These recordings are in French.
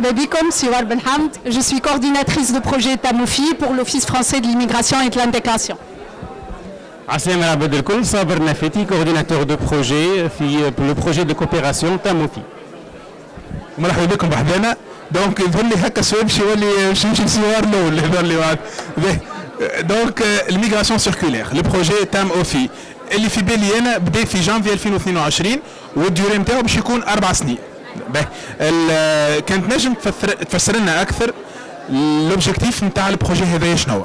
مرحبا بكم سوار بن حمد. Je suis coordinatrice de projet TAMOFI pour l'Office français de l'immigration et de l'intégration. عسلامة العباد الكل، صابر نفاتي coordinateur de projet في le projet de coopération TAMOFI. مرحبا بكم بحذانا. دونك يظهر لي هكا السؤال باش يولي باش نمشي للسوار الاول يظهر لي واحد. دونك الميغراسيون سيركولير لو بروجي تام اوفي اللي في بالي انا بدا في جانفي 2022 والديوري نتاعو باش يكون 4 سنين. كانت نجم تفسر لنا اكثر لوبجيكتيف نتاع البروجي هذايا شنو هو؟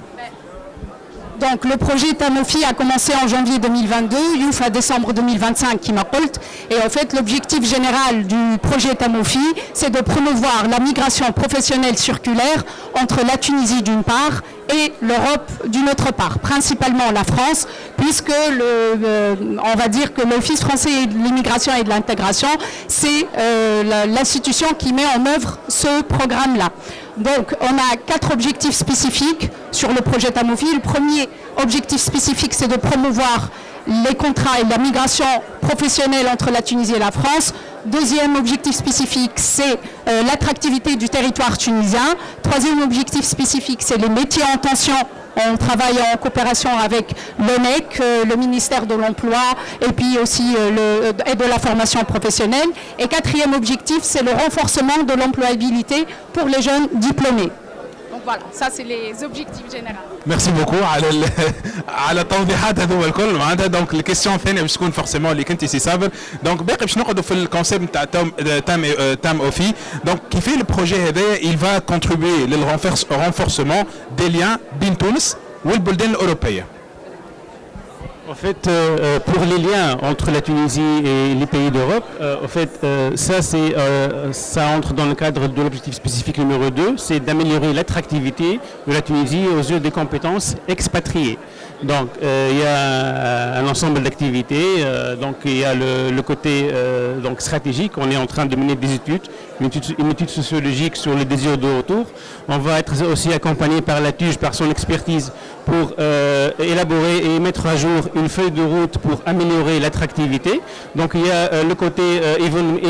Donc le projet TAMOFI a commencé en janvier 2022, Youf à décembre 2025 qui m'a colt. Et en fait l'objectif général du projet TAMOFI, c'est de promouvoir la migration professionnelle circulaire entre la Tunisie d'une part et l'Europe d'une autre part, principalement la France, puisque on va dire que l'Office français de l'immigration et de l'intégration, c'est l'institution qui met en œuvre ce programme-là. Donc on a 4 objectifs spécifiques sur le projet TAMOFI. Le premier objectif spécifique, c'est de promouvoir les contrats et la migration professionnelle entre la Tunisie et la France. Deuxième objectif spécifique, c'est l'attractivité du territoire tunisien. Troisième objectif spécifique, c'est les métiers en tension. On travaille en coopération avec l'ONEC, le ministère de l'Emploi et puis aussi et de la formation professionnelle. Et quatrième objectif, c'est le renforcement de l'employabilité pour les jeunes diplômés. Donc voilà, ça c'est les objectifs généraux. ميرسي بوكو على التوضيحات هذو الكل معناتها. دونك الكيستيون الثانيه باش تكون فورسيمون اللي كنتي سي صابر. دونك باقي باش نقعدوا في الكونسيبت نتاع تام اوفي. دونك كيف البروجي هذايا il va contribuer للرونفورسمون دي ليان بين تونس والبلدان الاوروبيه. En fait, pour les liens entre la Tunisie et les pays d'Europe, en fait, ça entre dans le cadre de l'objectif spécifique numéro 2, c'est d'améliorer l'attractivité de la Tunisie aux yeux des compétences expatriées. Donc, il y a un ensemble d'activités. Donc, il y a le côté donc stratégique. On est en train de mener des études, une étude sociologique sur le désir de retour. On va être aussi accompagné par la TUJ, par son expertise, pour élaborer et mettre à jour une feuille de route pour améliorer l'attractivité. Donc il y a le côté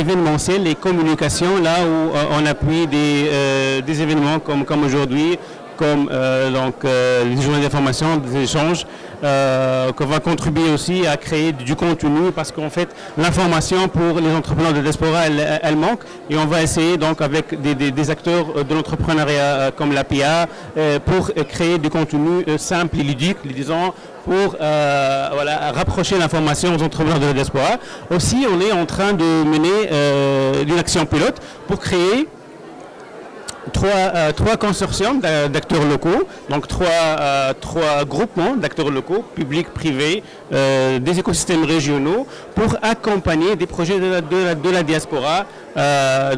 événementiel et communication, là où on appuie des événements comme aujourd'hui, comme les journées d'information, des échanges, qu'on va contribuer aussi à créer du contenu parce qu'en fait l'information pour les entrepreneurs de diaspora elle manque et on va essayer donc avec des acteurs de l'entrepreneuriat comme l'APA pour créer du contenu simple et ludique, disons, pour rapprocher l'information aux entrepreneurs de la diaspora. Aussi on est en train de mener une action pilote pour créer trois consortiums d'acteurs locaux, donc trois groupements d'acteurs locaux, publics, privés, des écosystèmes régionaux, pour accompagner des projets de la diaspora,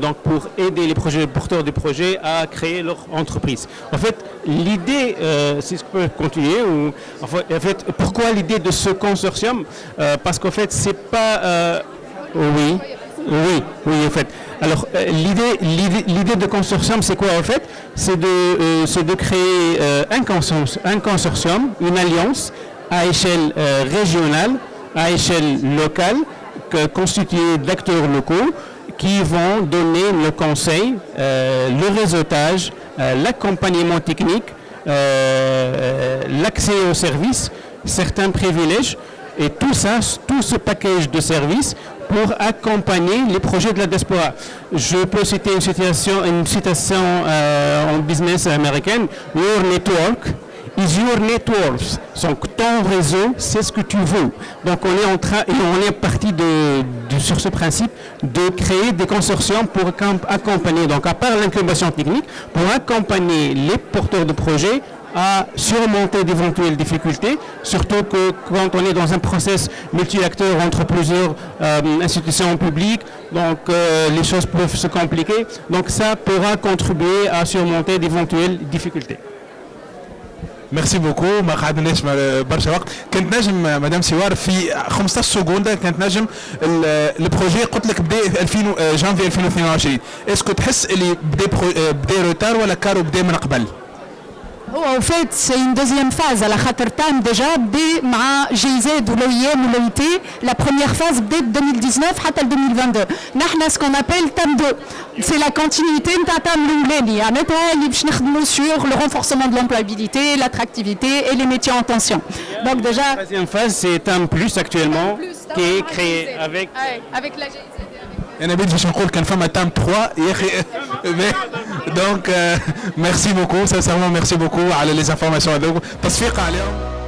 donc pour aider les porteurs de projets à créer leur entreprise. En fait, l'idée, si je peux continuer, en fait, pourquoi l'idée de ce consortium? Parce qu'en fait, c'est pas... Oui, en fait. Alors, l'idée de consortium, c'est quoi en fait? C'est de créer un consortium, une alliance à échelle régionale, à échelle locale, constituée d'acteurs locaux qui vont donner le conseil, le réseautage, l'accompagnement technique, l'accès aux services, certains privilèges, et tout ça, tout ce package de services pour accompagner les projets de la diaspora. Je peux citer une citation en business américaine, Your network is your net worth. Donc ton réseau, c'est ce que tu veux. Donc on est parti sur ce principe de créer des consortiums pour accompagner, donc à part l'incubation technique, pour accompagner les porteurs de projets à surmonter d'éventuelles difficultés, surtout que quand on est dans un process multi-acteurs entre plusieurs institutions publiques, donc les choses peuvent se compliquer. Donc ça pourra contribuer à surmonter d'éventuelles difficultés. ميرسي بوكو. ما قعدناش برشا وقت. كنت نجم مدام سوار في 15 سكوند كانت نجم البروجي قلت لك بدا 2000 جانفي 2022. اسكو تحس اللي بدا روتار ولا كارو بدا من قبل؟ En fait, c'est une deuxième phase. À la Khater Tam, déjà, dès GIZ ou l'OIM ou l'OIT, la première phase dès 2019 jusqu'à 2022. Nous avons ce qu'on appelle Tam 2. C'est la continuité de Tam Louleni. Sur le renforcement de l'employabilité, l'attractivité et les métiers en tension. Donc déjà... La troisième phase, c'est Tam Plus actuellement, qui est créé avec la GIZ. انا بدي باش نقول كان فما تام 3 يا اخي دونك ميرسي بوكو سانسيرمون ميرسي بوكو على لي انفورماسيون هذوك تصفيق عليهم